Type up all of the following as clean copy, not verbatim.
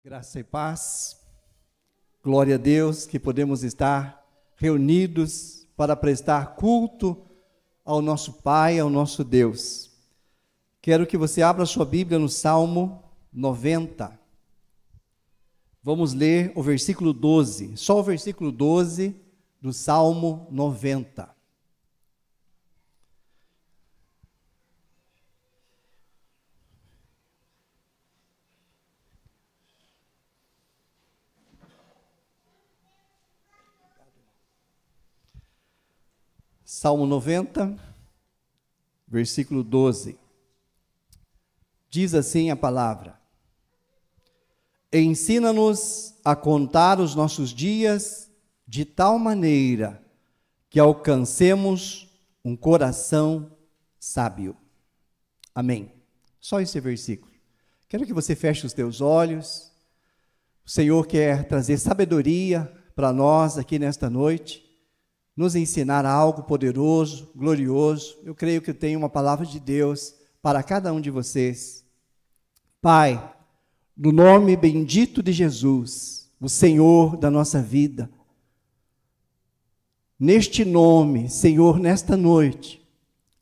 Graça e paz, glória a Deus que podemos estar reunidos para prestar culto ao nosso Pai, ao nosso Deus. Quero que você abra sua Bíblia no Salmo 90. Vamos ler o versículo 12, só o versículo 12 do Salmo 90. Salmo 90, versículo 12. Diz assim a palavra: Ensina-nos a contar os nossos dias de tal maneira que alcancemos um coração sábio. Amém. Só esse versículo. Quero que você feche os teus olhos. O Senhor quer trazer sabedoria para nós aqui nesta noite, nos ensinar algo poderoso, glorioso. Eu creio que tem uma palavra de Deus para cada um de vocês. Pai, no nome bendito de Jesus, o Senhor da nossa vida, neste nome, Senhor, nesta noite,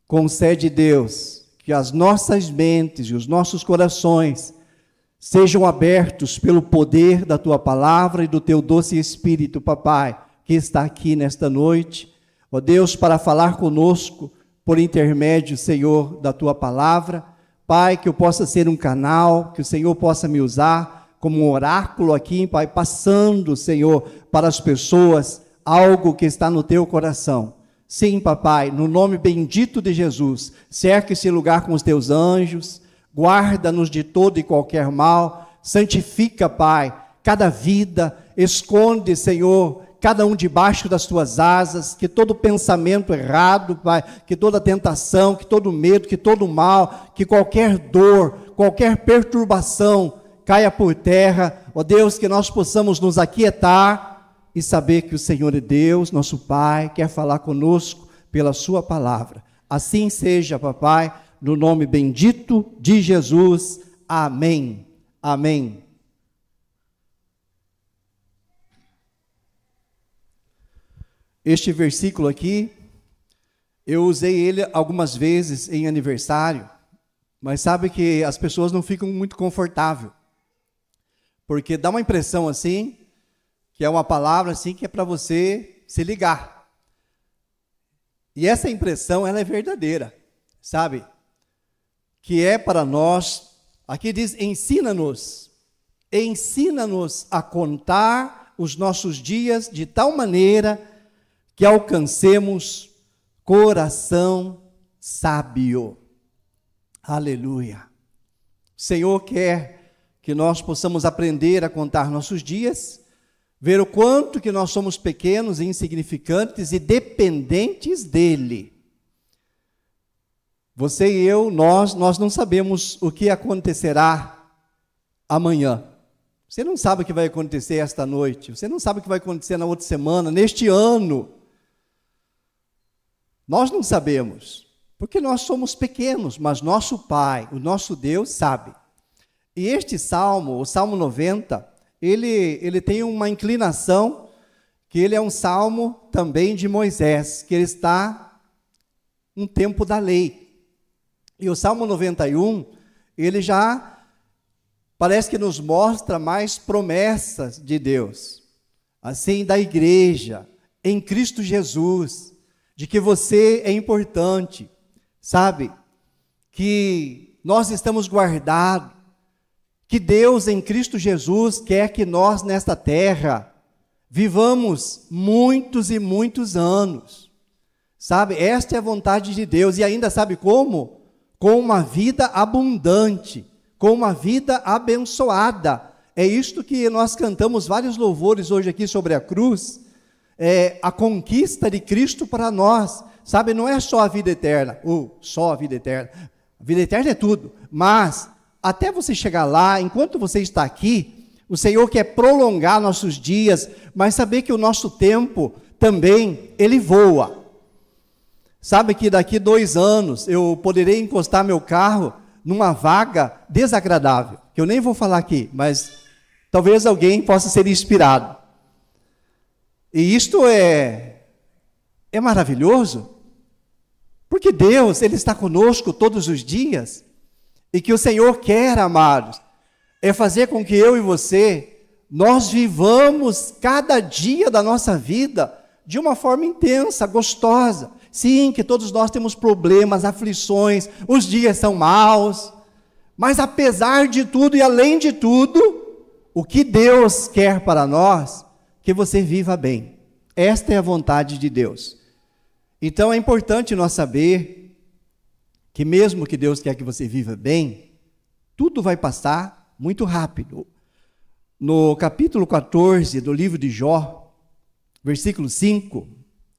concede, Deus, que as nossas mentes e os nossos corações sejam abertos pelo poder da Tua palavra e do Teu doce Espírito, Papai, que está aqui nesta noite, ó Deus, para falar conosco por intermédio, Senhor, da Tua palavra. Pai, que eu possa ser um canal, que o Senhor possa me usar como um oráculo aqui, Pai, passando, Senhor, para as pessoas algo que está no Teu coração. Sim, Papai, no nome bendito de Jesus, cerca esse lugar com os Teus anjos, guarda-nos de todo e qualquer mal, santifica, Pai, cada vida, esconde, Senhor, cada um debaixo das Tuas asas, que todo pensamento errado, Pai, que toda tentação, que todo medo, que todo mal, que qualquer dor, qualquer perturbação caia por terra, ó Deus, que nós possamos nos aquietar e saber que o Senhor é Deus, nosso Pai, quer falar conosco pela Sua palavra. Assim seja, Papai, no nome bendito de Jesus. Amém. Amém. Este versículo aqui, eu usei ele algumas vezes em aniversário, mas sabe que as pessoas não ficam muito confortáveis, porque dá uma impressão assim, que é uma palavra assim que é para você se ligar. E essa impressão, ela é verdadeira, sabe? Que é para nós, aqui diz, ensina-nos a contar os nossos dias de tal maneira que alcancemos coração sábio. Aleluia. O Senhor quer que nós possamos aprender a contar nossos dias, ver o quanto que nós somos pequenos, insignificantes e dependentes dEle. Você e eu, nós não sabemos o que acontecerá amanhã. Você não sabe o que vai acontecer esta noite, você não sabe o que vai acontecer na outra semana, neste ano. Nós não sabemos, porque nós somos pequenos, mas nosso Pai, o nosso Deus, sabe. E este salmo, o Salmo 90, ele tem uma inclinação, que ele é um salmo também de Moisés, que ele está no tempo da lei. E o Salmo 91, ele já parece que nos mostra mais promessas de Deus, assim, da igreja, em Cristo Jesus, de que você é importante, sabe? Que nós estamos guardados, que Deus em Cristo Jesus quer que nós nesta terra vivamos muitos e muitos anos, sabe? Esta é a vontade de Deus, e ainda sabe como? Com uma vida abundante, com uma vida abençoada. É isto que nós cantamos vários louvores hoje aqui sobre a cruz, a conquista de Cristo para nós, sabe, não é só a vida eterna, só a vida eterna é tudo, mas até você chegar lá, enquanto você está aqui, o Senhor quer prolongar nossos dias, mas saber que o nosso tempo também, ele voa, sabe que daqui 2 anos, eu poderei encostar meu carro numa vaga desagradável, que eu nem vou falar aqui, mas talvez alguém possa ser inspirado. E isto é maravilhoso, porque Deus, Ele está conosco todos os dias, e que o Senhor quer, amados, é fazer com que eu e você, nós vivamos cada dia da nossa vida de uma forma intensa, gostosa. Sim, que todos nós temos problemas, aflições, os dias são maus, mas apesar de tudo e além de tudo, o que Deus quer para nós, que você viva bem. Esta é a vontade de Deus. Então é importante nós saber que mesmo que Deus quer que você viva bem, tudo vai passar muito rápido. No capítulo 14 do livro de Jó, versículo 5,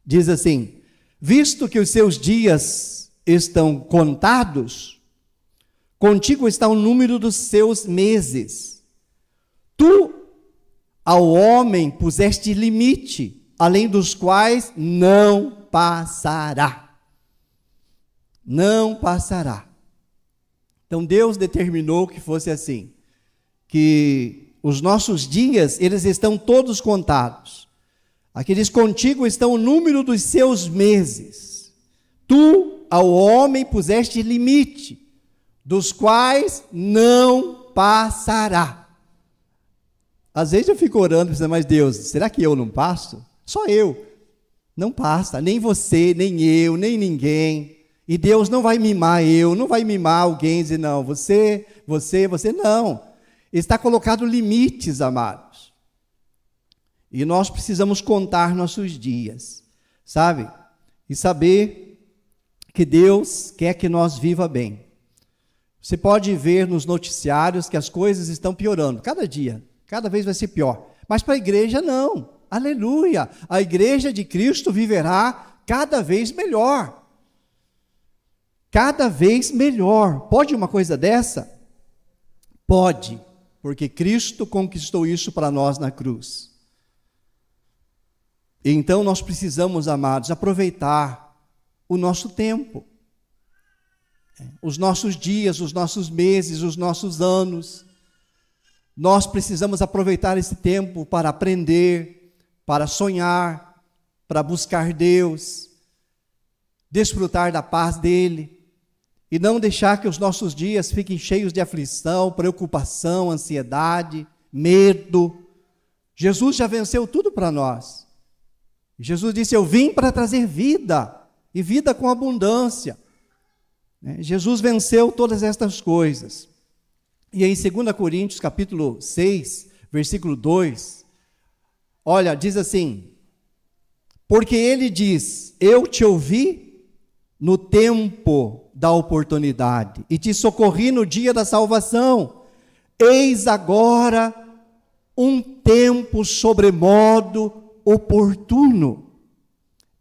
diz assim: visto que os seus dias estão contados, contigo está o número dos seus meses. Tu ao homem puseste limite, além dos quais não passará. Não passará. Então Deus determinou que fosse assim, que os nossos dias, eles estão todos contados. Aqui diz: contigo estão o número dos seus meses. Tu ao homem puseste limite, dos quais não passará. Às vezes eu fico orando, pensando, mas Deus, será que eu não passo? Só eu. Não passa, nem você, nem eu, nem ninguém. E Deus não vai mimar eu, não vai mimar alguém, dizer, não, você, não. Está colocado limites, amados. E nós precisamos contar nossos dias, sabe? E saber que Deus quer que nós viva bem. Você pode ver nos noticiários que as coisas estão piorando, cada dia, cada vez vai ser pior. Mas para a igreja não, aleluia, a igreja de Cristo viverá cada vez melhor. Cada vez melhor. Pode uma coisa dessa? Pode, porque Cristo conquistou isso para nós na cruz. Então nós precisamos, amados, aproveitar o nosso tempo, os nossos dias, os nossos meses, os nossos anos. Nós precisamos aproveitar esse tempo para aprender, para sonhar, para buscar Deus, desfrutar da paz dEle, e não deixar que os nossos dias fiquem cheios de aflição, preocupação, ansiedade, medo. Jesus já venceu tudo para nós. Jesus disse: eu vim para trazer vida, e vida com abundância. Jesus venceu todas estas coisas. E em 2 Coríntios, capítulo 6, versículo 2, olha, diz assim: porque ele diz, eu te ouvi no tempo da oportunidade, e te socorri no dia da salvação. Eis agora um tempo sobremodo oportuno.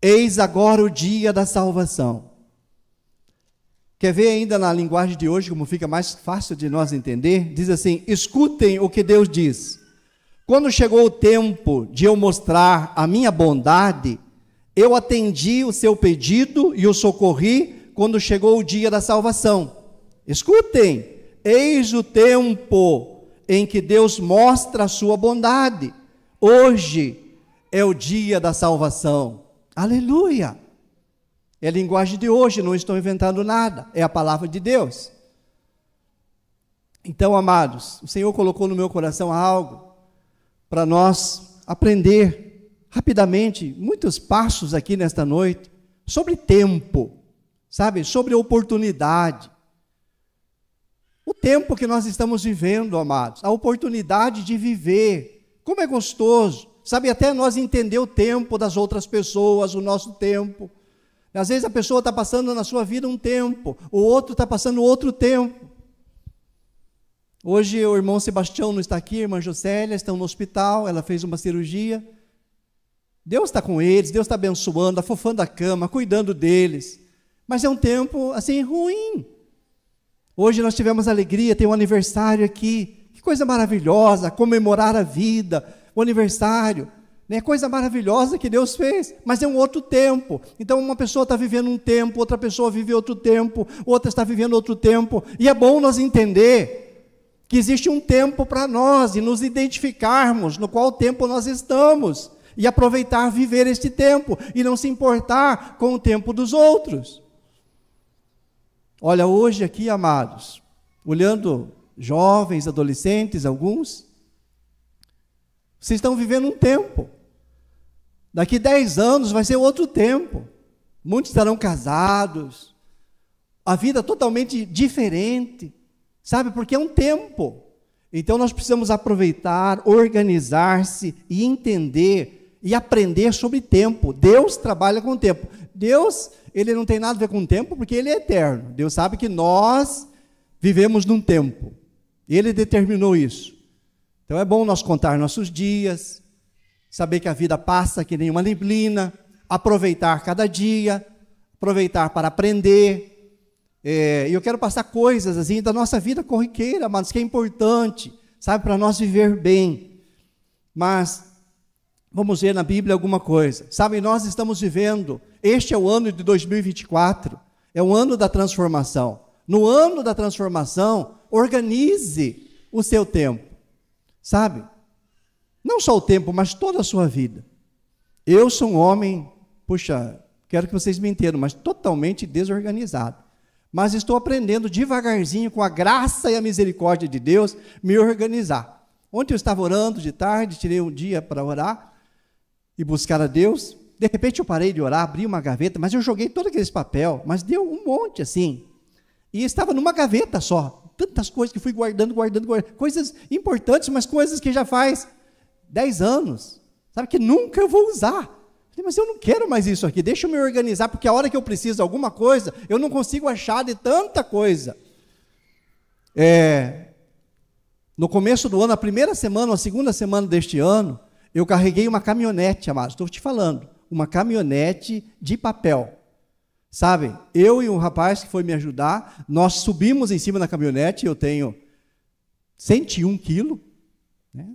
Eis agora o dia da salvação. Quer ver ainda na linguagem de hoje, como fica mais fácil de nós entender? Diz assim: escutem o que Deus diz. Quando chegou o tempo de eu mostrar a minha bondade, eu atendi o seu pedido e o socorri quando chegou o dia da salvação. Escutem, eis o tempo em que Deus mostra a sua bondade. Hoje é o dia da salvação. Aleluia! É a linguagem de hoje, não estou inventando nada, é a palavra de Deus. Então, amados, o Senhor colocou no meu coração algo para nós aprender rapidamente, muitos passos aqui nesta noite, sobre tempo, sabe, sobre oportunidade. O tempo que nós estamos vivendo, amados, a oportunidade de viver, como é gostoso, sabe, até nós entender o tempo das outras pessoas, o nosso tempo. Às vezes a pessoa está passando na sua vida um tempo, o outro está passando outro tempo. Hoje o irmão Sebastião não está aqui, a irmã Jocélia estão no hospital, ela fez uma cirurgia. Deus está com eles, Deus está abençoando, afofando a cama, cuidando deles. Mas é um tempo, assim, ruim. Hoje nós tivemos alegria, tem um aniversário aqui. Que coisa maravilhosa, comemorar a vida, o aniversário. É coisa maravilhosa que Deus fez, mas é um outro tempo. Então uma pessoa está vivendo um tempo, outra pessoa vive outro tempo, outra está vivendo outro tempo. E é bom nós entender que existe um tempo para nós e nos identificarmos no qual tempo nós estamos e aproveitar viver este tempo e não se importar com o tempo dos outros. Olha, hoje aqui, amados, olhando jovens, adolescentes, alguns, vocês estão vivendo um tempo. Daqui 10 anos vai ser outro tempo. Muitos estarão casados, a vida totalmente diferente, sabe? Porque é um tempo. Então nós precisamos aproveitar, organizar-se e entender e aprender sobre tempo. Deus trabalha com tempo. Deus, ele não tem nada a ver com tempo porque ele é eterno. Deus sabe que nós vivemos num tempo. Ele determinou isso. Então é bom nós contar nossos dias, saber que a vida passa que nem uma neblina, aproveitar cada dia, aproveitar para aprender. E eu quero passar coisas assim da nossa vida corriqueira, mas que é importante, sabe, para nós viver bem. Mas vamos ver na Bíblia alguma coisa. Sabe, nós estamos vivendo, este é o ano de 2024, é o ano da transformação. No ano da transformação, organize o seu tempo, sabe? Não só o tempo, mas toda a sua vida. Eu sou um homem, puxa, quero que vocês me entendam, mas totalmente desorganizado. Mas estou aprendendo devagarzinho, com a graça e a misericórdia de Deus, me organizar. Ontem eu estava orando de tarde, tirei um dia para orar e buscar a Deus. De repente eu parei de orar, abri uma gaveta, mas eu joguei todo aquele papel, mas deu um monte assim. E estava numa gaveta só. Tantas coisas que fui guardando. Coisas importantes, mas coisas que já faz 10 anos. Sabe, que nunca eu vou usar. Mas eu não quero mais isso aqui, deixa eu me organizar, porque a hora que eu preciso de alguma coisa, eu não consigo achar de tanta coisa. No começo do ano, a primeira semana, a segunda semana deste ano, eu carreguei uma caminhonete, amados, estou te falando, uma caminhonete de papel. Sabe, eu e um rapaz que foi me ajudar, nós subimos em cima da caminhonete, eu tenho 101 quilos, né?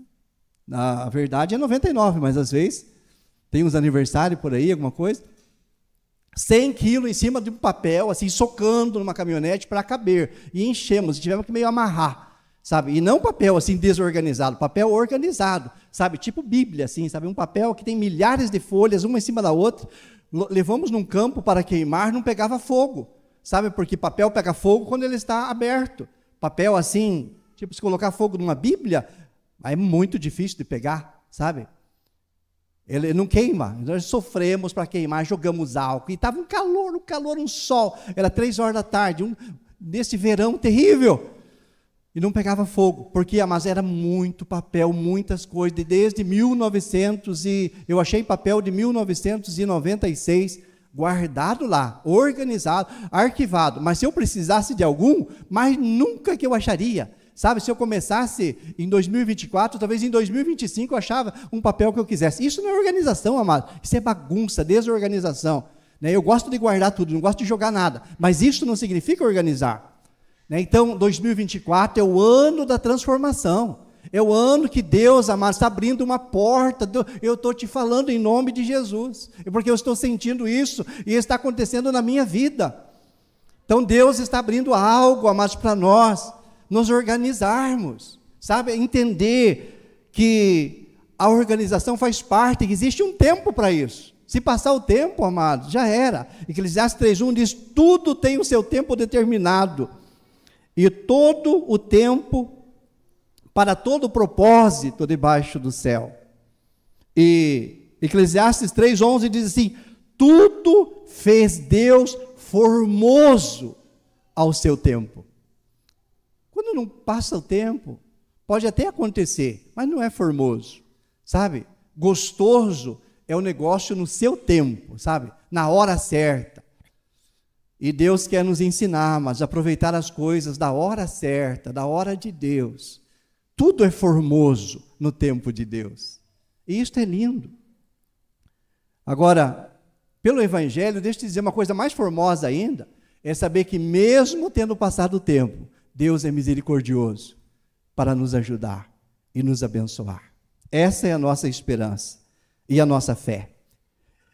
Na verdade é 99, mas às vezes tem uns aniversários por aí, alguma coisa, 100 quilos em cima de um papel, assim, socando numa caminhonete para caber, e enchemos, tivemos que meio amarrar, sabe, e não papel assim desorganizado, papel organizado, sabe, tipo Bíblia, assim, sabe, um papel que tem milhares de folhas, uma em cima da outra, levamos num campo para queimar, não pegava fogo, sabe, porque papel pega fogo quando ele está aberto, papel assim, tipo, se colocar fogo numa Bíblia, é muito difícil de pegar, sabe, ele não queima, nós sofremos para queimar, jogamos álcool, e estava um calor, um sol, era 3 horas da tarde, desse verão terrível, e não pegava fogo, porque mas era muito papel, muitas coisas, desde 1900, eu achei papel de 1996, guardado lá, organizado, arquivado, mas se eu precisasse de algum, mas nunca que eu acharia. Sabe, se eu começasse em 2024, talvez em 2025 eu achava um papel que eu quisesse. Isso não é organização, amado. Isso é bagunça, desorganização. Né? Eu gosto de guardar tudo, não gosto de jogar nada. Mas isso não significa organizar. Né? Então, 2024 é o ano da transformação. É o ano que Deus, amado, está abrindo uma porta. Eu estou te falando em nome de Jesus. É porque eu estou sentindo isso e está acontecendo na minha vida. Então, Deus está abrindo algo, amados, para nós nos organizarmos, sabe, entender que a organização faz parte, que existe um tempo para isso. Se passar o tempo, amados, já era. Eclesiastes 3:1 diz, tudo tem o seu tempo determinado, e todo o tempo para todo o propósito debaixo do céu. E Eclesiastes 3:11 diz assim, tudo fez Deus formoso ao seu tempo. Quando não passa o tempo, pode até acontecer, mas não é formoso, sabe? Gostoso é o negócio no seu tempo, sabe? Na hora certa. E Deus quer nos ensinar, mas aproveitar as coisas da hora certa, da hora de Deus. Tudo é formoso no tempo de Deus. E isto é lindo. Agora, pelo Evangelho, deixa eu te dizer uma coisa mais formosa ainda, é saber que mesmo tendo passado o tempo, Deus é misericordioso para nos ajudar e nos abençoar. Essa é a nossa esperança e a nossa fé.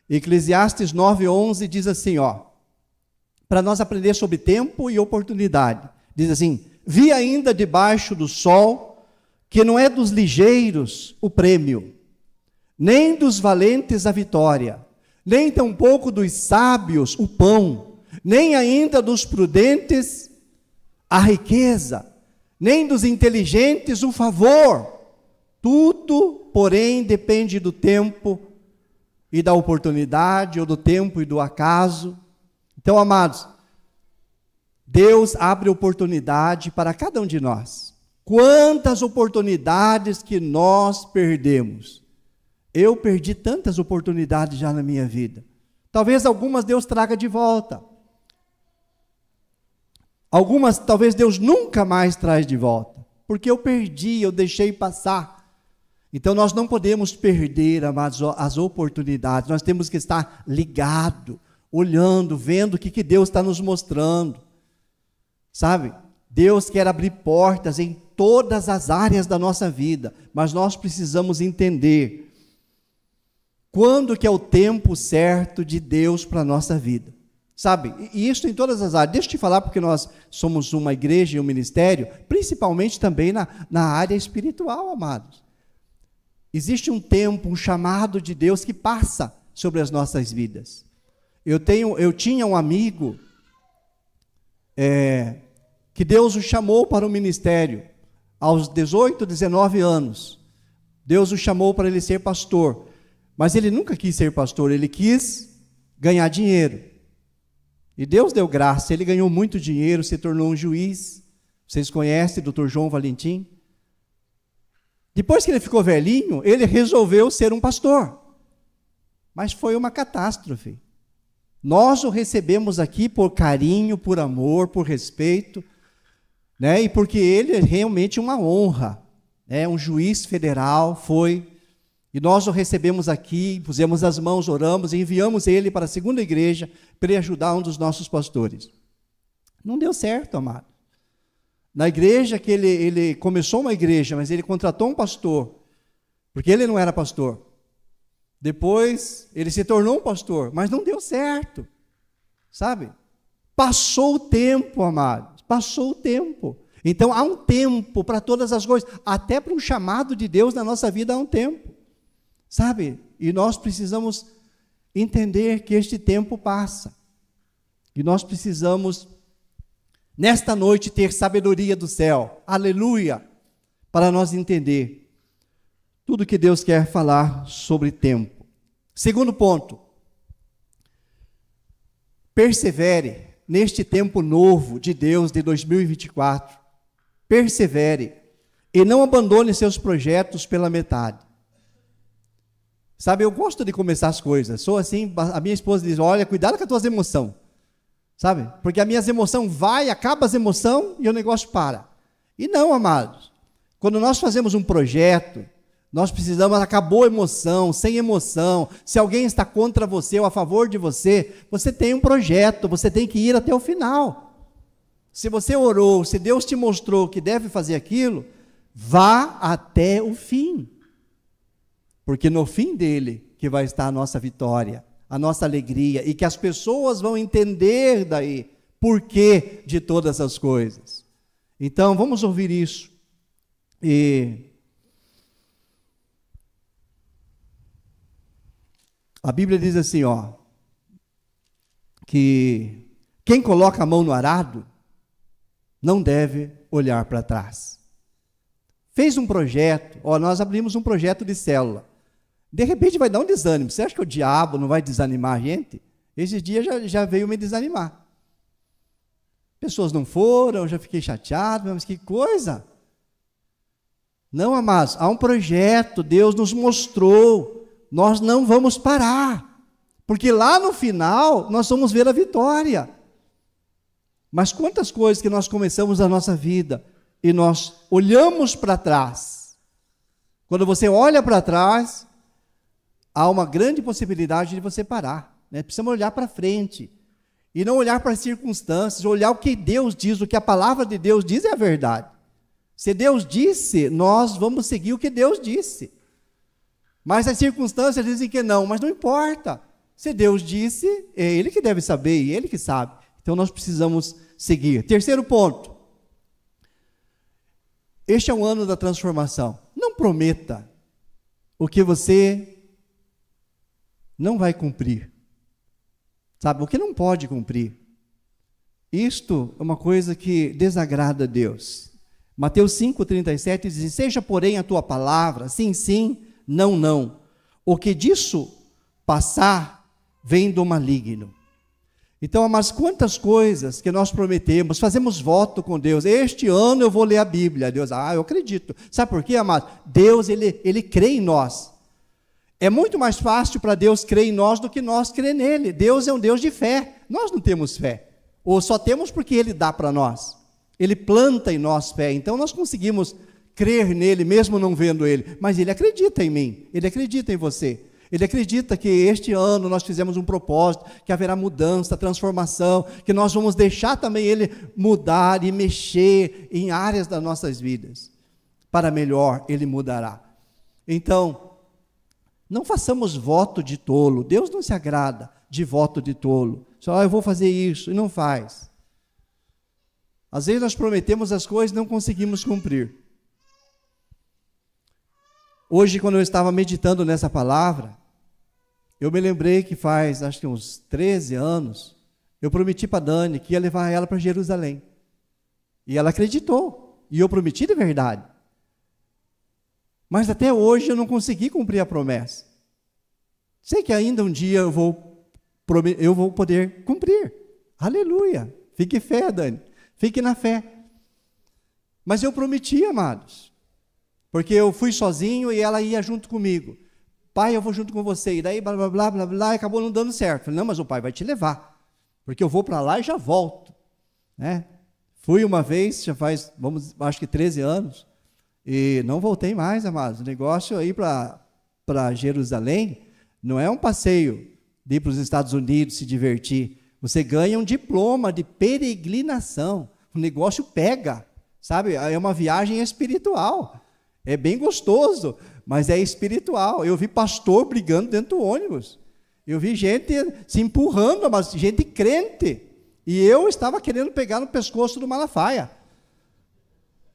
Eclesiastes 9:11 diz assim, para nós aprender sobre tempo e oportunidade. Diz assim, Vi ainda debaixo do sol que não é dos ligeiros o prêmio, nem dos valentes a vitória, nem tampouco dos sábios o pão, nem ainda dos prudentes a riqueza, nem dos inteligentes o favor. Tudo, porém, depende do tempo e da oportunidade, ou do tempo e do acaso. Então, amados, Deus abre oportunidade para cada um de nós. Quantas oportunidades que nós perdemos. Eu perdi tantas oportunidades já na minha vida. Talvez algumas Deus traga de volta. Algumas talvez Deus nunca mais traz de volta. Porque eu perdi, eu deixei passar. Então nós não podemos perder, amados, as oportunidades. Nós temos que estar ligado, olhando, vendo o que Deus está nos mostrando. Sabe? Deus quer abrir portas em todas as áreas da nossa vida, mas nós precisamos entender quando que é o tempo certo de Deus para a nossa vida. Sabe? E isso em todas as áreas. Deixa eu te falar, porque nós somos uma igreja e um ministério, principalmente também na área espiritual, amados. Existe um tempo, um chamado de Deus que passa sobre as nossas vidas. Eu tinha um amigo que Deus o chamou para o ministério aos 18, 19 anos. Deus o chamou para ele ser pastor, mas ele nunca quis ser pastor, ele quis ganhar dinheiro. E Deus deu graça, ele ganhou muito dinheiro, se tornou um juiz. Vocês conhecem o Dr. João Valentim? Depois que ele ficou velhinho, ele resolveu ser um pastor. Mas foi uma catástrofe. Nós o recebemos aqui por carinho, por amor, por respeito, né? E porque ele é realmente uma honra, né? Um juiz federal foi, e nós o recebemos aqui, pusemos as mãos, oramos, e enviamos ele para a segunda igreja, para ele ajudar um dos nossos pastores. Não deu certo, amado. Na igreja que ele começou uma igreja, mas ele contratou um pastor, porque ele não era pastor. Depois, ele se tornou um pastor, mas não deu certo, sabe? Passou o tempo, amados, passou o tempo. Então, há um tempo para todas as coisas, até para um chamado de Deus na nossa vida há um tempo, sabe? E nós precisamos entender que este tempo passa. E nós precisamos, nesta noite, ter sabedoria do céu, aleluia, para nós entender tudo que Deus quer falar sobre tempo. Segundo ponto, persevere neste tempo novo de Deus de 2024. Persevere e não abandone seus projetos pela metade. Sabe, eu gosto de começar as coisas. Sou assim, a minha esposa diz, olha, cuidado com as tuas emoções. Sabe? Porque a minha emoção vai, acaba as emoções e o negócio para. E não, amados. Quando nós fazemos um projeto, nós precisamos, acabou a emoção, sem emoção. Se alguém está contra você ou a favor de você, você tem um projeto, você tem que ir até o final. Se você orou, se Deus te mostrou que deve fazer aquilo, vá até o fim. Porque no fim dele que vai estar a nossa vitória, a nossa alegria, e que as pessoas vão entender daí porquê de todas as coisas. Então, vamos ouvir isso. E a Bíblia diz assim, ó, que quem coloca a mão no arado não deve olhar para trás. Fez um projeto, ó, nós abrimos um projeto de célula. De repente vai dar um desânimo. Você acha que o diabo não vai desanimar a gente? Esses dias já veio me desanimar. Pessoas não foram, eu já fiquei chateado, mas que coisa. Não, amados, há um projeto, Deus nos mostrou, nós não vamos parar, porque lá no final nós vamos ver a vitória. Mas quantas coisas que nós começamos a nossa vida e nós olhamos para trás. Quando você olha para trás, há uma grande possibilidade de você parar, né? Precisamos olhar para frente e não olhar para as circunstâncias, olhar o que Deus diz, o que a palavra de Deus diz é a verdade. Se Deus disse, nós vamos seguir o que Deus disse. Mas as circunstâncias dizem que não, mas não importa. Se Deus disse, é Ele que deve saber e Ele que sabe. Então nós precisamos seguir. Terceiro ponto, Este é o ano da transformação. Não prometa o que você não vai cumprir. Sabe, o que não pode cumprir. Isto é uma coisa que desagrada a Deus. Mateus 5,37 diz: seja porém a tua palavra, sim, sim, não, não. O que disso passar vem do maligno. Então, mas quantas coisas que nós prometemos, fazemos voto com Deus. Este ano eu vou ler a Bíblia. Deus, eu acredito. Sabe por quê, amado? Deus, ele crê em nós. É muito mais fácil para Deus crer em nós do que nós crer nele. Deus é um Deus de fé. Nós não temos fé. Ou só temos porque ele dá para nós. Ele planta em nós fé. Então nós conseguimos crer nele, mesmo não vendo ele. Mas ele acredita em mim. Ele acredita em você. Ele acredita que este ano nós fizemos um propósito, que haverá mudança, transformação, que nós vamos deixar também ele mudar e mexer em áreas das nossas vidas. Para melhor, ele mudará. Então, não façamos voto de tolo. Deus não se agrada de voto de tolo. Só, eu vou fazer isso, e não faz. Às vezes nós prometemos as coisas e não conseguimos cumprir. Hoje, quando eu estava meditando nessa palavra, eu me lembrei que faz, acho que uns 13 anos, eu prometi para a Dani que ia levar ela para Jerusalém. E ela acreditou. E eu prometi de verdade. Mas até hoje eu não consegui cumprir a promessa. Sei que ainda um dia eu vou poder cumprir. Aleluia. Fique fé, Dani. Fique na fé. Mas eu prometi, amados. Porque eu fui sozinho e ela ia junto comigo. Pai, eu vou junto com você. E daí, blá, blá, blá, blá, blá, e acabou não dando certo. Falei, não, mas o pai vai te levar. Porque eu vou para lá e já volto. Né? Fui uma vez, já faz, acho que 13 anos. E não voltei mais, amados. O negócio aí para Jerusalém não é um passeio de ir para os Estados Unidos se divertir. Você ganha um diploma de peregrinação. O negócio pega, sabe? É uma viagem espiritual. É bem gostoso, mas é espiritual. Eu vi pastor brigando dentro do ônibus. Eu vi gente se empurrando, mas gente crente. E eu estava querendo pegar no pescoço do Malafaia.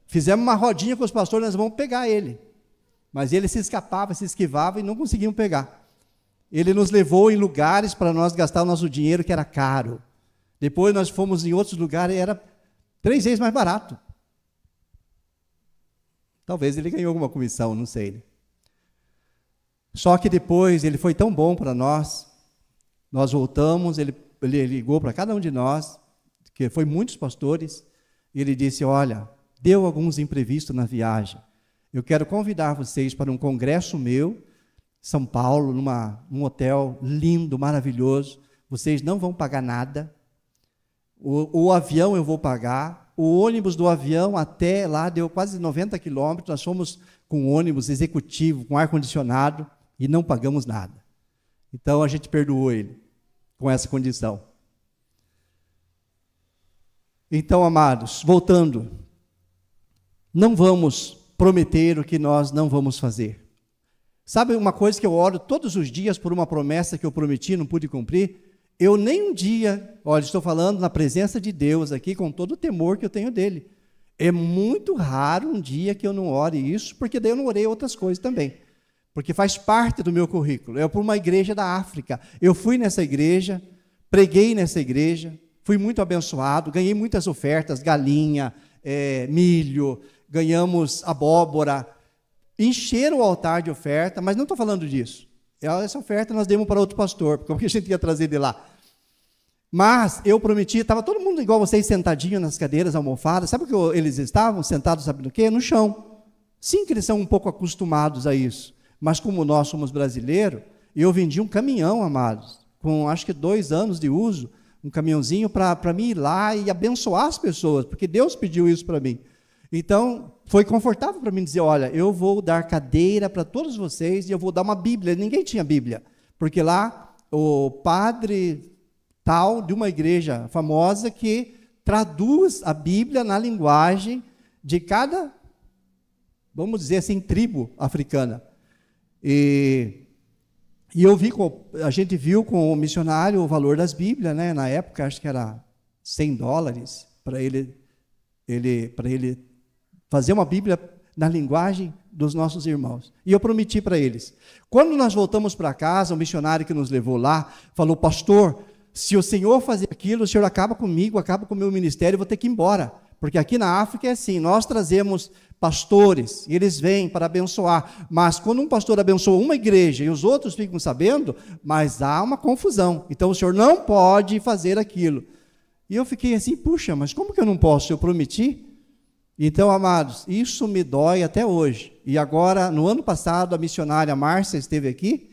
Fizemos uma rodinha com os pastores, nós vamos pegar ele. Mas ele se escapava, se esquivava e não conseguiam pegar. Ele nos levou em lugares para nós gastar o nosso dinheiro, que era caro. Depois nós fomos em outros lugares e era 3 vezes mais barato. Talvez ele ganhou alguma comissão, não sei. Só que depois ele foi tão bom para nós voltamos, ele ligou para cada um de nós, que foi muitos pastores, e ele disse, olha, deu alguns imprevistos na viagem. Eu quero convidar vocês para um congresso meu, São Paulo, num hotel lindo, maravilhoso. Vocês não vão pagar nada. O avião eu vou pagar. O ônibus do avião até lá deu quase 90 quilômetros. Nós fomos com ônibus executivo, com ar-condicionado, e não pagamos nada. Então a gente perdoou ele com essa condição. Então, amados, voltando, não vamos prometer o que nós não vamos fazer. Sabe uma coisa que eu oro todos os dias por uma promessa que eu prometi e não pude cumprir? Eu nem um dia, olha, estou falando na presença de Deus aqui, com todo o temor que eu tenho dele. É muito raro um dia que eu não ore isso, porque daí eu não orei outras coisas também. Porque faz parte do meu currículo. É por uma igreja da África. Eu fui nessa igreja, preguei nessa igreja, fui muito abençoado, ganhei muitas ofertas, galinha, milho, ganhamos abóbora, encheram o altar de oferta, mas não estou falando disso. Essa oferta nós demos para outro pastor, porque a gente ia trazer de lá. Mas eu prometi, estava todo mundo igual vocês, sentadinho nas cadeiras, almofadas. Sabe o que eles estavam sentados, sabe do quê? No chão. Sim, que eles são um pouco acostumados a isso. Mas como nós somos brasileiros, eu vendi um caminhão, amados, com acho que 2 anos de uso, um caminhãozinho para mim ir lá e abençoar as pessoas, porque Deus pediu isso para mim. Então, foi confortável para mim dizer, olha, eu vou dar cadeira para todos vocês e eu vou dar uma Bíblia. Ninguém tinha Bíblia, porque lá o padre tal de uma igreja famosa que traduz a Bíblia na linguagem de cada, vamos dizer assim, tribo africana. E a gente viu com o missionário o valor das Bíblias, né? Na época, acho que era $100 para ele fazer uma Bíblia na linguagem dos nossos irmãos. E eu prometi para eles. Quando nós voltamos para casa, o missionário que nos levou lá, falou, pastor, se o senhor fazer aquilo, o senhor acaba comigo, acaba com o meu ministério, eu vou ter que ir embora. Porque aqui na África é assim, nós trazemos pastores, e eles vêm para abençoar, mas quando um pastor abençoa uma igreja e os outros ficam sabendo, mas há uma confusão, então o senhor não pode fazer aquilo. E eu fiquei assim, puxa, mas como que eu não posso? Eu prometi? Então, amados, isso me dói até hoje. E agora, no ano passado, a missionária Márcia esteve aqui,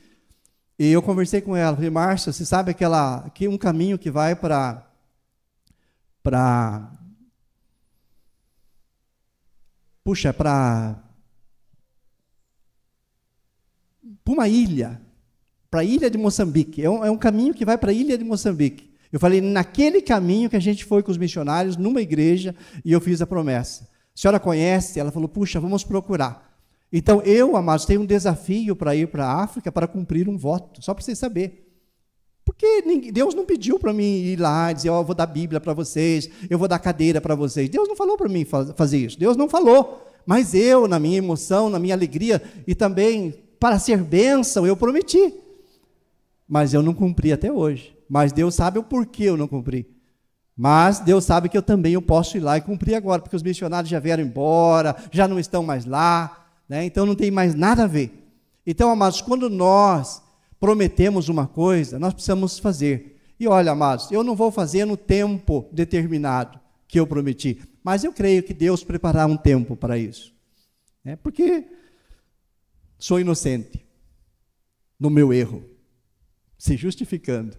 e eu conversei com ela, falei, Márcia, você sabe aqui um caminho que vai para uma ilha, para a ilha de Moçambique, é um caminho que vai para a ilha de Moçambique. Eu falei, naquele caminho que a gente foi com os missionários, numa igreja, e eu fiz a promessa. A senhora conhece? Ela falou, puxa, vamos procurar. Então, eu, amados, tenho um desafio para ir para a África para cumprir um voto, só para vocês saberem. Porque Deus não pediu para mim ir lá e dizer, eu vou dar Bíblia para vocês, eu vou dar cadeira para vocês. Deus não falou para mim fazer isso, Deus não falou. Mas eu, na minha emoção, na minha alegria, e também para ser bênção, eu prometi. Mas eu não cumpri até hoje. Mas Deus sabe o porquê eu não cumpri. Mas Deus sabe que eu também posso ir lá e cumprir agora, porque os missionários já vieram embora, já não estão mais lá, né? Então não tem mais nada a ver. Então, amados, quando nós prometemos uma coisa, nós precisamos fazer. E olha, amados, eu não vou fazer no tempo determinado que eu prometi, mas eu creio que Deus preparará um tempo para isso. Porque sou inocente no meu erro, se justificando.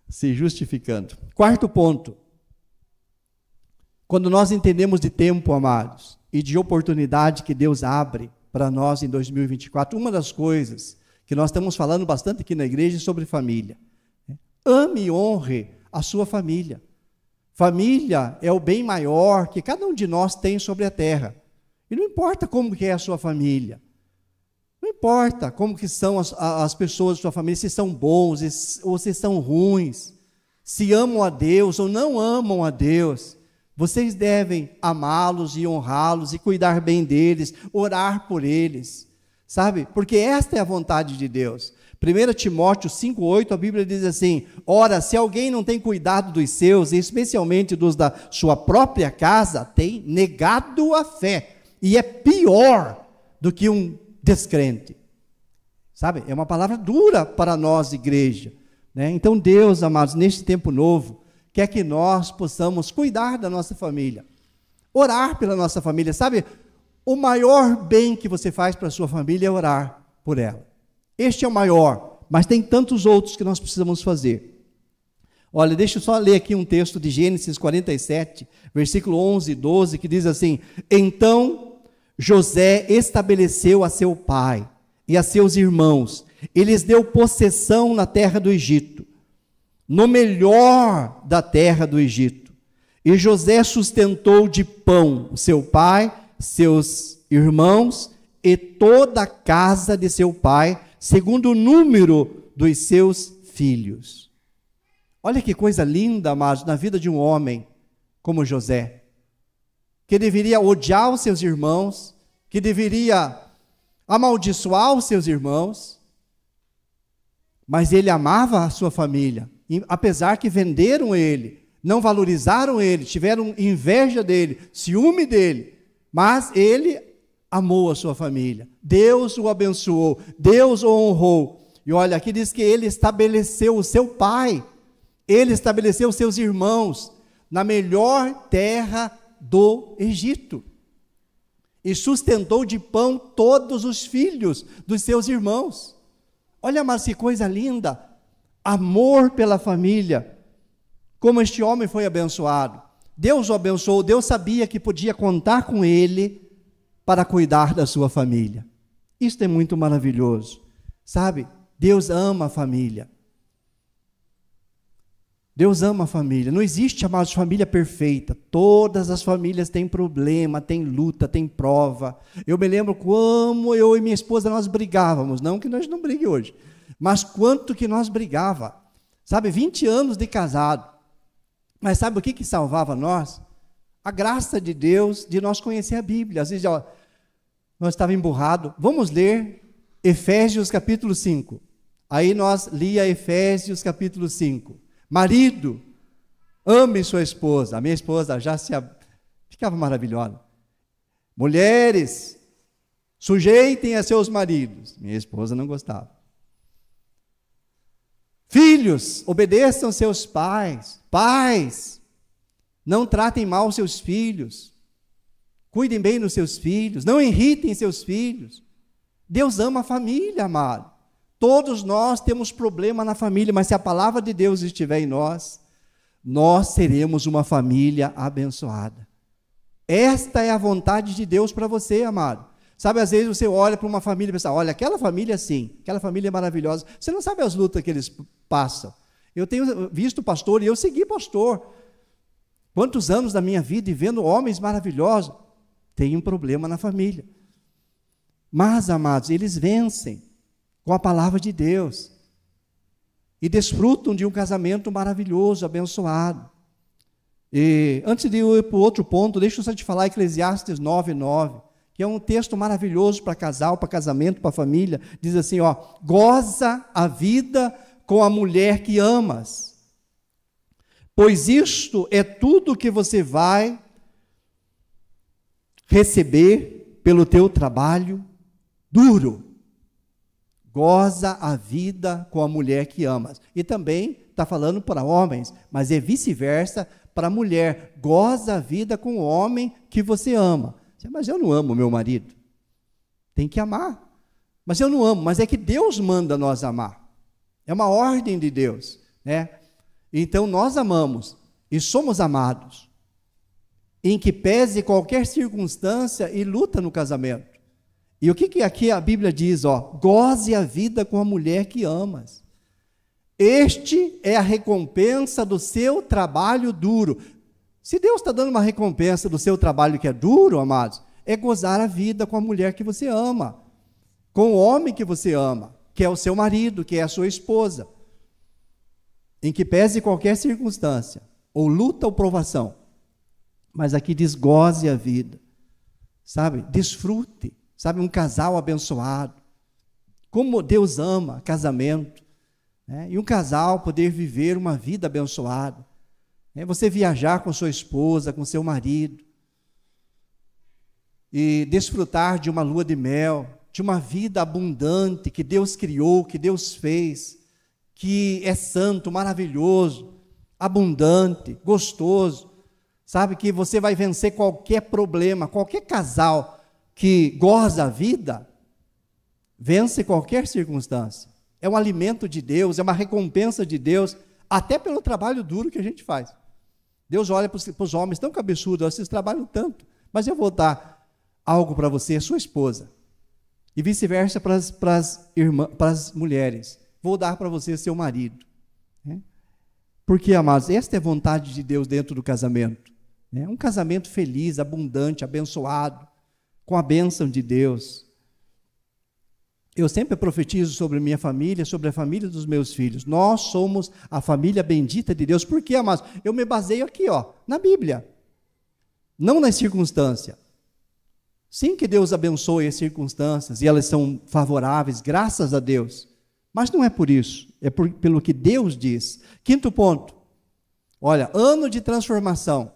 Se justificando. Quarto ponto. Quando nós entendemos de tempo, amados, e de oportunidade que Deus abre para nós em 2024, uma das coisas que nós estamos falando bastante aqui na igreja é sobre família. Ame e honre a sua família. Família é o bem maior que cada um de nós tem sobre a terra. E não importa como que é a sua família. Não importa como que são as pessoas da sua família, se são bons ou se são ruins, se amam a Deus ou não amam a Deus. Vocês devem amá-los e honrá-los e cuidar bem deles, orar por eles, sabe? Porque esta é a vontade de Deus. 1 Timóteo 5,8, a Bíblia diz assim, ora, se alguém não tem cuidado dos seus, e especialmente dos da sua própria casa, tem negado a fé, e é pior do que um descrente, sabe? É uma palavra dura para nós, igreja, né? Então Deus, amados, neste tempo novo, quer que nós possamos cuidar da nossa família, orar pela nossa família, sabe? O maior bem que você faz para a sua família é orar por ela. Este é o maior, mas tem tantos outros que nós precisamos fazer. Olha, deixa eu só ler aqui um texto de Gênesis 47, versículo 11 e 12, que diz assim, então José estabeleceu a seu pai e a seus irmãos, e lhes deu possessão na terra do Egito, no melhor da terra do Egito. E José sustentou de pão o seu pai, seus irmãos e toda a casa de seu pai, segundo o número dos seus filhos. Olha que coisa linda, amados, na vida de um homem como José, que deveria odiar os seus irmãos, que deveria amaldiçoar os seus irmãos, mas ele amava a sua família, apesar que venderam ele, não valorizaram ele, tiveram inveja dele, ciúme dele, mas ele amou a sua família, Deus o abençoou, Deus o honrou, e olha, aqui diz que ele estabeleceu o seu pai, ele estabeleceu os seus irmãos, na melhor terra do Egito, e sustentou de pão todos os filhos dos seus irmãos. Olha, mas que coisa linda, amor pela família, como este homem foi abençoado, Deus o abençoou, Deus sabia que podia contar com ele, para cuidar da sua família. Isso é muito maravilhoso, sabe? Deus ama a família. Deus ama a família. Não existe, amados, família perfeita. Todas as famílias têm problema, têm luta, têm prova. Eu me lembro como eu e minha esposa nós brigávamos, não que nós não briguemos hoje, mas quanto que nós brigava. Sabe, 20 anos de casado. Mas sabe o que salvava nós? a graça de Deus de nós conhecer a Bíblia. Às vezes, ó, nós estávamos emburrados. Vamos ler Efésios capítulo 5. Aí nós lia Efésios capítulo 5. Marido, ame sua esposa. A minha esposa já ficava maravilhosa. Mulheres, sujeitem a seus maridos. Minha esposa não gostava. Filhos, obedeçam seus pais. Pais, não tratem mal seus filhos. Cuidem bem dos seus filhos. Não irritem seus filhos. Deus ama a família, amado. Todos nós temos problema na família, mas se a palavra de Deus estiver em nós, nós seremos uma família abençoada. Esta é a vontade de Deus para você, amado. Sabe, às vezes você olha para uma família e pensa, olha, aquela família sim, aquela família é maravilhosa. Você não sabe as lutas que eles passam. Eu tenho visto pastor e eu segui pastor. Quantos anos da minha vida e vendo homens maravilhosos, tem um problema na família. Mas, amados, eles vencem com a palavra de Deus e desfrutam de um casamento maravilhoso, abençoado. E antes de eu ir para o outro ponto, deixa eu só te falar Eclesiastes 9:9, que é um texto maravilhoso para casal, para casamento, para família. Diz assim, ó, goza a vida com a mulher que amas, pois isto é tudo que você vai receber pelo teu trabalho duro. Goza a vida com a mulher que amas. E também está falando para homens, mas é vice-versa para a mulher. Goza a vida com o homem que você ama. Mas eu não amo meu marido. Tem que amar. Mas eu não amo, mas é que Deus manda nós amar. É uma ordem de Deus, né? Então nós amamos e somos amados, em que pese qualquer circunstância e luta no casamento. E o que aqui a Bíblia diz? Ó, goze a vida com a mulher que amas. Este é a recompensa do seu trabalho duro. Se Deus está dando uma recompensa do seu trabalho que é duro, amados, é gozar a vida com a mulher que você ama, com o homem que você ama, que é o seu marido, que é a sua esposa, em que pese qualquer circunstância, ou luta ou provação, mas aqui diz goze a vida, sabe, desfrute, sabe, um casal abençoado, como Deus ama casamento, né? E um casal poder viver uma vida abençoada, né? Você viajar com sua esposa, com seu marido, e desfrutar de uma lua de mel, de uma vida abundante que Deus criou, que Deus fez, que é santo, maravilhoso, abundante, gostoso, sabe, que você vai vencer qualquer problema. Qualquer casal que goza a vida, vence qualquer circunstância. É um alimento de Deus, é uma recompensa de Deus, até pelo trabalho duro que a gente faz. Deus olha para os homens tão cabeçudos, vocês trabalham tanto, mas eu vou dar algo para você, sua esposa. E vice-versa para as mulheres. Vou dar para você seu marido. Né? Porque, amados, esta é a vontade de Deus dentro do casamento. Né? Um casamento feliz, abundante, abençoado, com a bênção de Deus. Eu sempre profetizo sobre minha família, sobre a família dos meus filhos. Nós somos a família bendita de Deus. Por quê, amados? Eu me baseio aqui, ó, na Bíblia. Não na circunstância. Sim que Deus abençoe as circunstâncias e elas são favoráveis, graças a Deus. Mas não é por isso, é pelo que Deus diz. Quinto ponto. Olha, ano de transformação.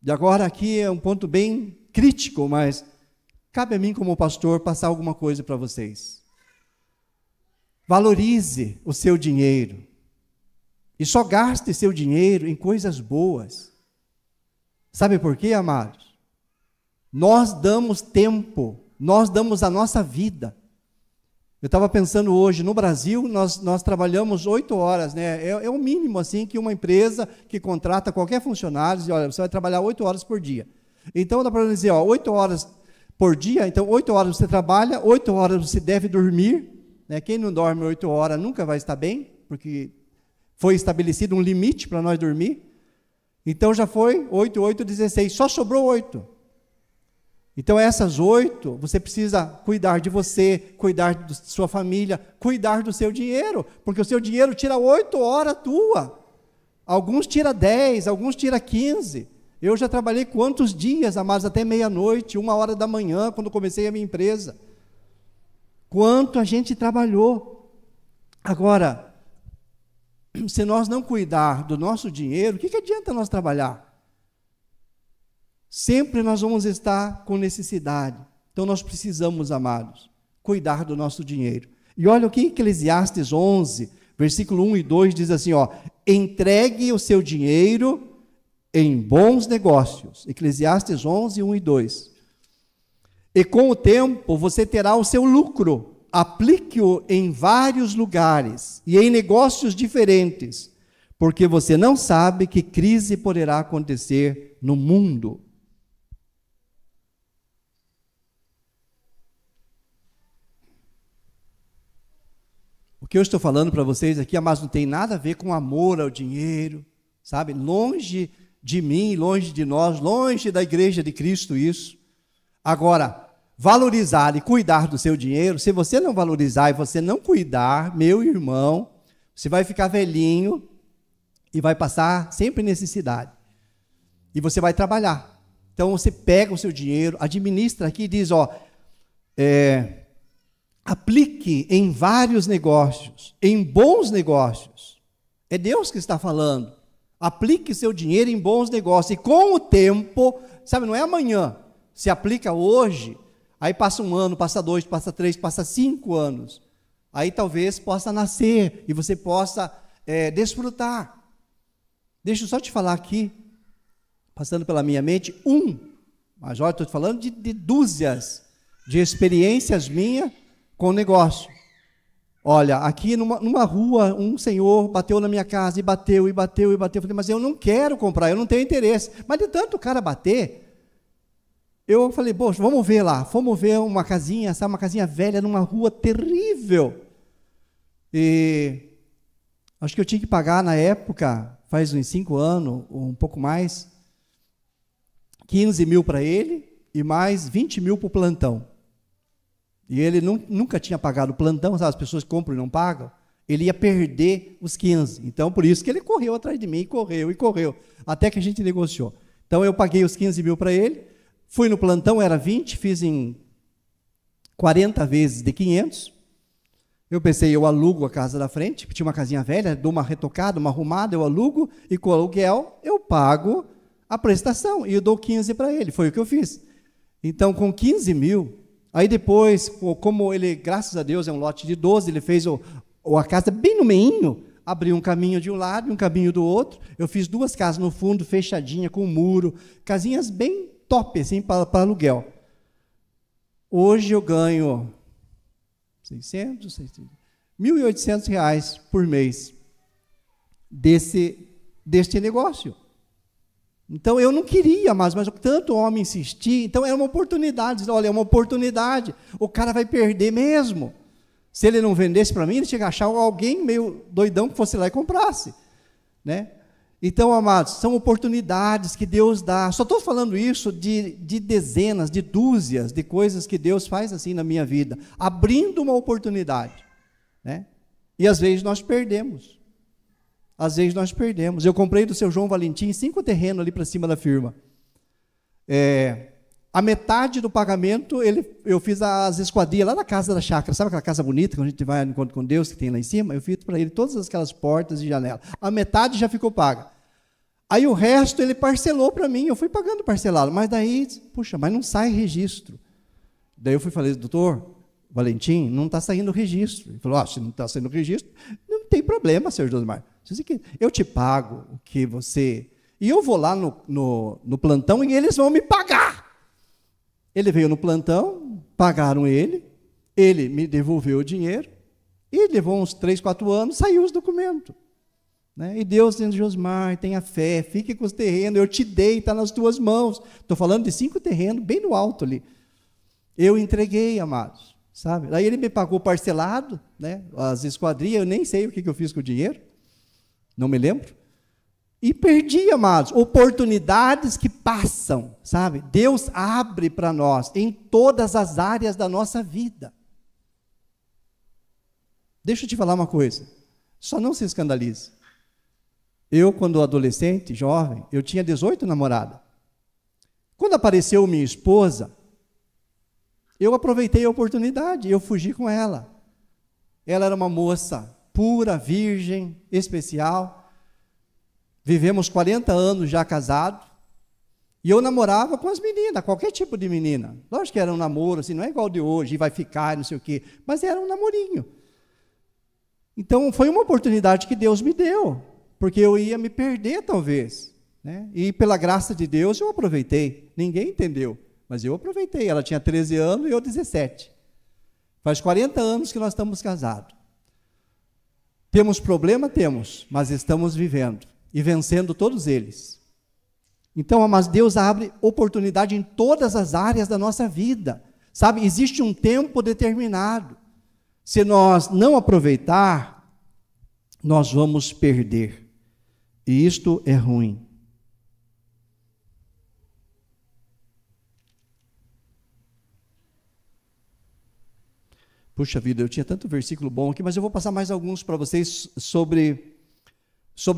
E agora aqui é um ponto bem crítico, mas cabe a mim como pastor passar alguma coisa para vocês. Valorize o seu dinheiro. E só gaste seu dinheiro em coisas boas. Sabe por quê, amados? Nós damos tempo, nós damos a nossa vida. Eu estava pensando hoje, no Brasil, nós trabalhamos 8 horas, né? É o mínimo assim que uma empresa que contrata qualquer funcionário, diz, olha, você vai trabalhar 8 horas por dia. Então dá para dizer, ó, 8 horas por dia, então 8 horas você trabalha, 8 horas você deve dormir, né? Quem não dorme 8 horas nunca vai estar bem, porque foi estabelecido um limite para nós dormir. Então já foi 8, 8, 16, só sobrou 8. Então essas 8, você precisa cuidar de você, cuidar da sua família, cuidar do seu dinheiro, porque o seu dinheiro tira 8 horas tua. Alguns tira 10, alguns tira 15. Eu já trabalhei quantos dias, amados, até meia-noite, 1h da manhã, quando comecei a minha empresa. Quanto a gente trabalhou. Agora, se nós não cuidar do nosso dinheiro, o que adianta nós trabalhar? Sempre nós vamos estar com necessidade. Então nós precisamos, amados, cuidar do nosso dinheiro. E olha o que Eclesiastes 11, versículo 1 e 2 diz assim, ó, entregue o seu dinheiro em bons negócios. Eclesiastes 11, 1 e 2. E com o tempo você terá o seu lucro. Aplique-o em vários lugares e em negócios diferentes, porque você não sabe que crise poderá acontecer no mundo. O que eu estou falando para vocês aqui, amados, não tem nada a ver com amor ao dinheiro, sabe? Longe de mim, longe de nós, longe da igreja de Cristo isso. Agora, valorizar e cuidar do seu dinheiro, se você não valorizar e você não cuidar, meu irmão, você vai ficar velhinho e vai passar sempre necessidade. E você vai trabalhar. Então você pega o seu dinheiro, administra aqui e diz, ó, aplique em vários negócios, em bons negócios. É Deus que está falando. Aplique seu dinheiro em bons negócios. E com o tempo, sabe, não é amanhã, se aplica hoje, aí passa 1 ano, passa 2, passa 3, passa 5 anos. Aí talvez possa nascer e você possa desfrutar. Deixa eu só te falar aqui, passando pela minha mente, mas olha, estou falando de dúzias de experiências minhas com o negócio. Olha, aqui numa rua, um senhor bateu na minha casa e bateu, e bateu, e bateu. Eu falei, mas eu não quero comprar, eu não tenho interesse. Mas de tanto o cara bater, eu falei, poxa, vamos ver lá. Fomos ver uma casinha, sabe, uma casinha velha numa rua terrível. E acho que eu tinha que pagar na época, faz uns 5 anos, ou um pouco mais, 15 mil para ele e mais 20 mil para o plantão. E ele nunca tinha pagado o plantão, sabe, as pessoas compram e não pagam, ele ia perder os 15. Então, por isso que ele correu atrás de mim, correu, até que a gente negociou. Então, eu paguei os 15 mil para ele, fui no plantão, era 20, fiz em 40 vezes de 500. Eu pensei, eu alugo a casa da frente, tinha uma casinha velha, dou uma retocada, uma arrumada, eu alugo, e com o aluguel eu pago a prestação, e eu dou 15 para ele, foi o que eu fiz. Então, com 15 mil, aí depois, como ele, graças a Deus, é um lote de 12, ele fez a casa bem no meinho, abriu um caminho de um lado e um caminho do outro, eu fiz 2 casas no fundo, fechadinha, com muro, casinhas bem top, assim, para aluguel. Hoje eu ganho 600, 1.800 reais por mês deste negócio. Então, eu não queria mais, mas tanto homem insistir, então era uma oportunidade, olha, é uma oportunidade, o cara vai perder mesmo. Se ele não vendesse para mim, ele tinha que achar alguém meio doidão que fosse lá e comprasse, né? Então, amados, são oportunidades que Deus dá. Só estou falando isso de dezenas, de dúzias de coisas que Deus faz assim na minha vida, abrindo uma oportunidade, né? E às vezes nós perdemos. Às vezes nós perdemos. Eu comprei do seu João Valentim 5 terrenos ali para cima da firma. A metade do pagamento, eu fiz as esquadrias lá na casa da chácara. Sabe aquela casa bonita que a gente vai no encontro com Deus, que tem lá em cima? Eu fiz para ele todas aquelas portas e janelas. A metade já ficou paga. Aí o resto ele parcelou para mim. Eu fui pagando parcelado. Mas daí, puxa, mas não sai registro. Daí eu falei, doutor Valentim, não está saindo registro. Ele falou, se não está saindo registro, não tem problema, senhor Josmar. Eu te pago o que você... E eu vou lá no plantão e eles vão me pagar. Ele veio no plantão, pagaram ele me devolveu o dinheiro, e levou uns 3, 4 anos, saiu os documentos. Né? E Deus dizendo, Josmar, tenha fé, fique com os terrenos, eu te dei, está nas tuas mãos. Estou falando de 5 terrenos, bem no alto ali. Eu entreguei, amados, sabe? Daí ele me pagou parcelado, né? As esquadrias, eu nem sei o que eu fiz com o dinheiro, não me lembro. E perdi, amados, oportunidades que passam, sabe? Deus abre para nós em todas as áreas da nossa vida. Deixa eu te falar uma coisa, só não se escandalize. Eu, quando adolescente, jovem, eu tinha 18 namoradas. quando apareceu minha esposa, eu aproveitei a oportunidade, eu fugi com ela. Ela era uma moça pura, virgem, especial. Vivemos 40 anos já casados. E eu namorava com as meninas, qualquer tipo de menina. Lógico que era um namoro, assim, não é igual de hoje, vai ficar, não sei o quê. Mas era um namorinho. Então, foi uma oportunidade que Deus me deu. Porque eu ia me perder, talvez. Né? E pela graça de Deus, eu aproveitei. Ninguém entendeu, mas eu aproveitei. Ela tinha 13 anos e eu 17. Faz 40 anos que nós estamos casados. Temos problema? Temos, mas estamos vivendo e vencendo todos eles. Então, mas Deus abre oportunidade em todas as áreas da nossa vida. Sabe, existe um tempo determinado. Se nós não aproveitar, nós vamos perder. E isto é ruim. Puxa vida, eu tinha tanto versículo bom aqui, mas eu vou passar mais alguns para vocês sobre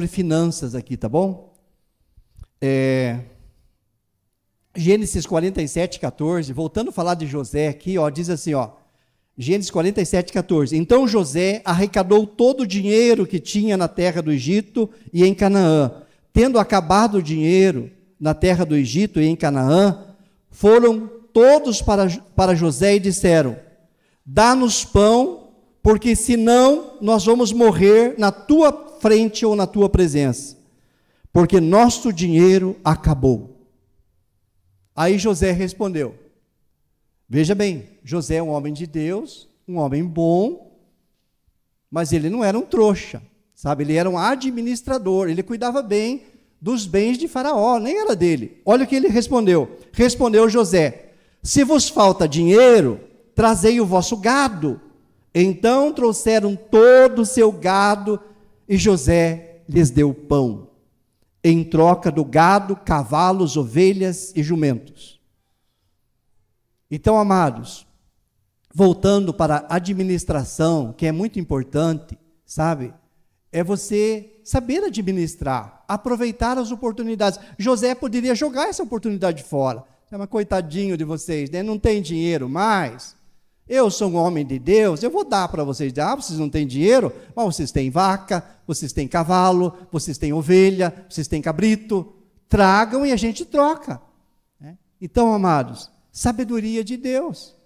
finanças aqui, tá bom? Gênesis 47, 14, voltando a falar de José aqui, ó, diz assim, ó, Gênesis 47, 14, então José arrecadou todo o dinheiro que tinha na terra do Egito e em Canaã. Tendo acabado o dinheiro na terra do Egito e em Canaã, foram todos para José e disseram, dá-nos pão, porque senão nós vamos morrer na tua frente ou na tua presença, porque nosso dinheiro acabou. Aí José respondeu, veja bem, José é um homem de Deus, um homem bom, mas ele não era um trouxa, sabe? Ele era um administrador, ele cuidava bem dos bens de Faraó, nem era dele. Olha o que ele respondeu. Respondeu José, se vos falta dinheiro, trazei o vosso gado. Então trouxeram todo o seu gado e José lhes deu pão, em troca do gado, cavalos, ovelhas e jumentos. Então, amados, voltando para a administração, que é muito importante, sabe? É você saber administrar, aproveitar as oportunidades. José poderia jogar essa oportunidade fora. Mas coitadinho de vocês, né? Não tem dinheiro mais. Eu sou um homem de Deus, eu vou dar para vocês. Vocês não têm dinheiro, mas vocês têm vaca, vocês têm cavalo, vocês têm ovelha, vocês têm cabrito. Tragam e a gente troca. Né? Então, amados, sabedoria de Deus,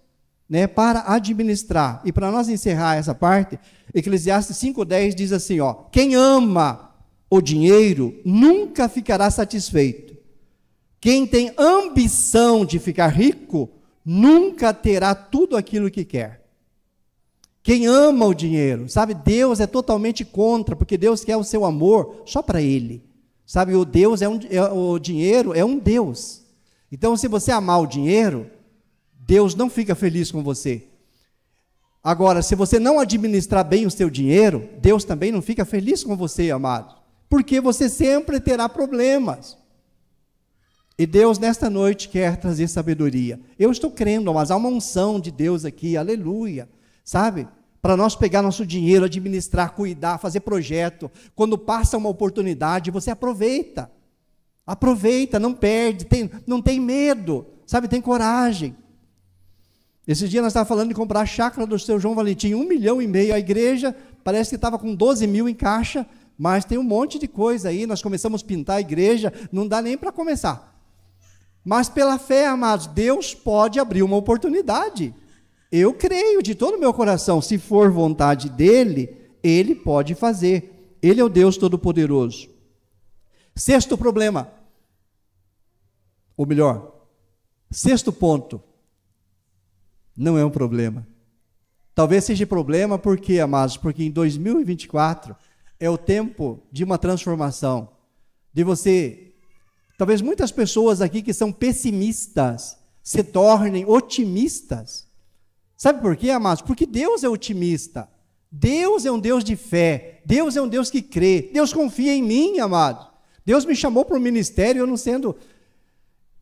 né, para administrar. E para nós encerrar essa parte, Eclesiastes 5:10 diz assim, ó, quem ama o dinheiro nunca ficará satisfeito. Quem tem ambição de ficar rico nunca terá tudo aquilo que quer. Quem ama o dinheiro, sabe, Deus é totalmente contra, porque Deus quer o seu amor só para Ele. Sabe, o dinheiro é um Deus. Então, se você amar o dinheiro, Deus não fica feliz com você. Agora, se você não administrar bem o seu dinheiro, Deus também não fica feliz com você, amado. Porque você sempre terá problemas. E Deus, nesta noite, quer trazer sabedoria. Eu estou crendo, mas há uma unção de Deus aqui, aleluia. Sabe? Para nós pegar nosso dinheiro, administrar, cuidar, fazer projeto. Quando passa uma oportunidade, você aproveita. Aproveita, não perde, não tem medo, sabe? Tem coragem. Esse dia nós estávamos falando de comprar a chácara do seu João Valentim, 1,5 milhão. A igreja parece que estava com 12 mil em caixa, mas tem um monte de coisa aí. Nós começamos a pintar a igreja, não dá nem para começar. Mas pela fé, amados, Deus pode abrir uma oportunidade. Eu creio de todo o meu coração, se for vontade dEle, Ele pode fazer. Ele é o Deus Todo-Poderoso. Sexto problema, ou melhor, sexto ponto, não é um problema. Talvez seja problema porque, amados, porque em 2024 é o tempo de uma transformação, de você... Talvez muitas pessoas aqui que são pessimistas se tornem otimistas. Sabe por quê, amados? Porque Deus é otimista. Deus é um Deus de fé. Deus é um Deus que crê. Deus confia em mim, amado. Deus me chamou para o ministério, eu não sendo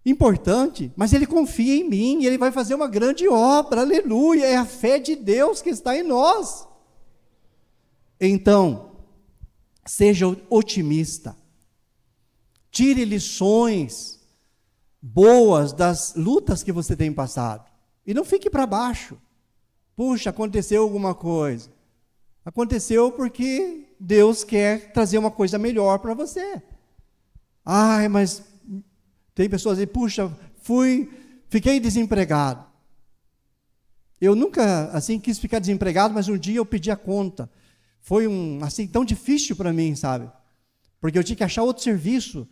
importante, mas Ele confia em mim e Ele vai fazer uma grande obra. Aleluia! É a fé de Deus que está em nós. Então, seja otimista. Tire lições boas das lutas que você tem passado. E não fique para baixo. Puxa, aconteceu alguma coisa. Aconteceu porque Deus quer trazer uma coisa melhor para você. Ai, mas tem pessoas que dizem, puxa, fiquei desempregado. Eu nunca, assim, quis ficar desempregado, mas um dia eu pedi a conta. Foi, assim, tão difícil para mim, sabe? Porque eu tinha que achar outro serviço.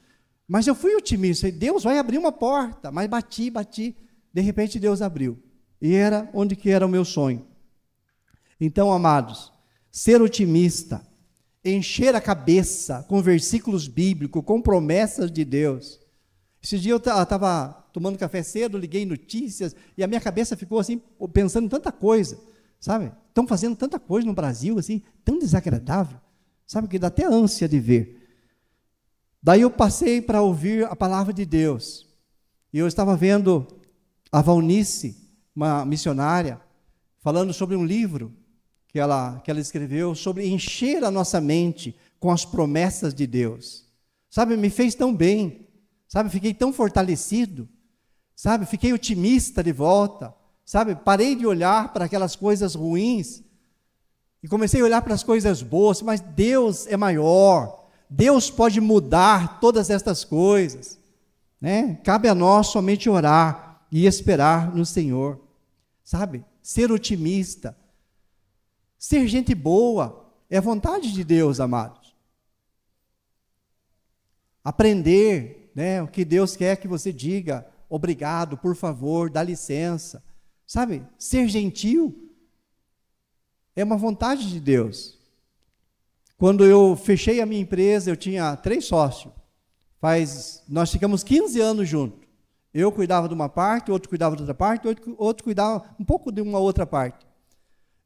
Mas eu fui otimista. Deus vai abrir uma porta. Mas bati. De repente, Deus abriu. E era onde que era o meu sonho. Então, amados, ser otimista, encher a cabeça com versículos bíblicos, com promessas de Deus. Esse dia eu estava tomando café cedo, liguei notícias, e a minha cabeça ficou assim, pensando em tanta coisa, sabe? Estão fazendo tanta coisa no Brasil, assim, tão desagradável, sabe? Que dá até ânsia de ver. Daí eu passei para ouvir a palavra de Deus, e eu estava vendo a Valnice, uma missionária, falando sobre um livro que ela escreveu, sobre encher a nossa mente com as promessas de Deus. Sabe, me fez tão bem, sabe, fiquei tão fortalecido, sabe, fiquei otimista de volta, sabe, parei de olhar para aquelas coisas ruins e comecei a olhar para as coisas boas, mas Deus é maior, Deus pode mudar todas estas coisas, né? Cabe a nós somente orar e esperar no Senhor, sabe, ser otimista, ser gente boa, é a vontade de Deus, amados. Aprender, né, o que Deus quer que você diga, obrigado, por favor, dá licença. Sabe, ser gentil é uma vontade de Deus. Quando eu fechei a minha empresa, eu tinha 3 sócios. Nós ficamos 15 anos juntos. Eu cuidava de uma parte, outro cuidava de outra parte, outro cuidava um pouco de uma outra parte.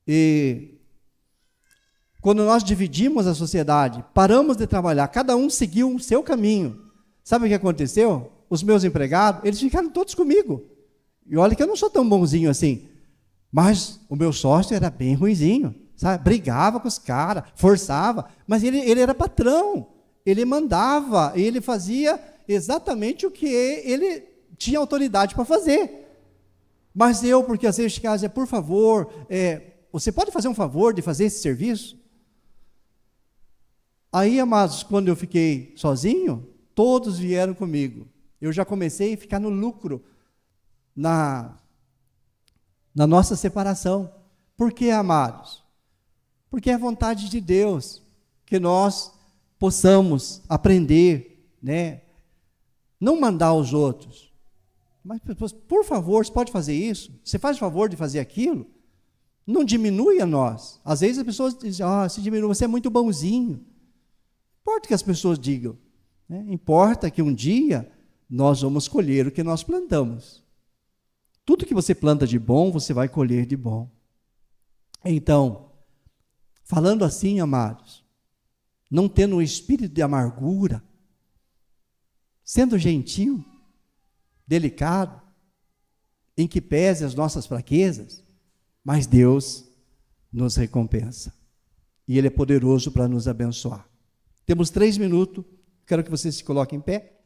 E quando nós dividimos a sociedade, paramos de trabalhar, cada um seguiu o seu caminho. Sabe o que aconteceu? Os meus empregados, eles ficaram todos comigo. E olha que eu não sou tão bonzinho assim. Mas o meu sócio era bem ruinzinho, sabe? Brigava com os caras, forçava. Mas ele era patrão, ele mandava, ele fazia exatamente o que ele tinha autoridade para fazer. Mas eu, porque às vezes chegava e dizia, por favor, você pode fazer um favor de fazer esse serviço? Aí, amados, quando eu fiquei sozinho, todos vieram comigo. Eu já comecei a ficar no lucro na nossa separação. Por que, amados? Porque é a vontade de Deus que nós possamos aprender, né? Não mandar aos outros. Mas, por favor, você pode fazer isso? Você faz o favor de fazer aquilo? Não diminui a nós. Às vezes as pessoas dizem, se diminui, você é muito bonzinho. Não importa o que as pessoas digam, né? Importa que um dia nós vamos colher o que nós plantamos. Tudo que você planta de bom, você vai colher de bom. Então, falando assim, amados, não tendo um espírito de amargura, sendo gentil, delicado, em que pese as nossas fraquezas, mas Deus nos recompensa. E Ele é poderoso para nos abençoar. Temos 3 minutos, quero que você se coloque em pé.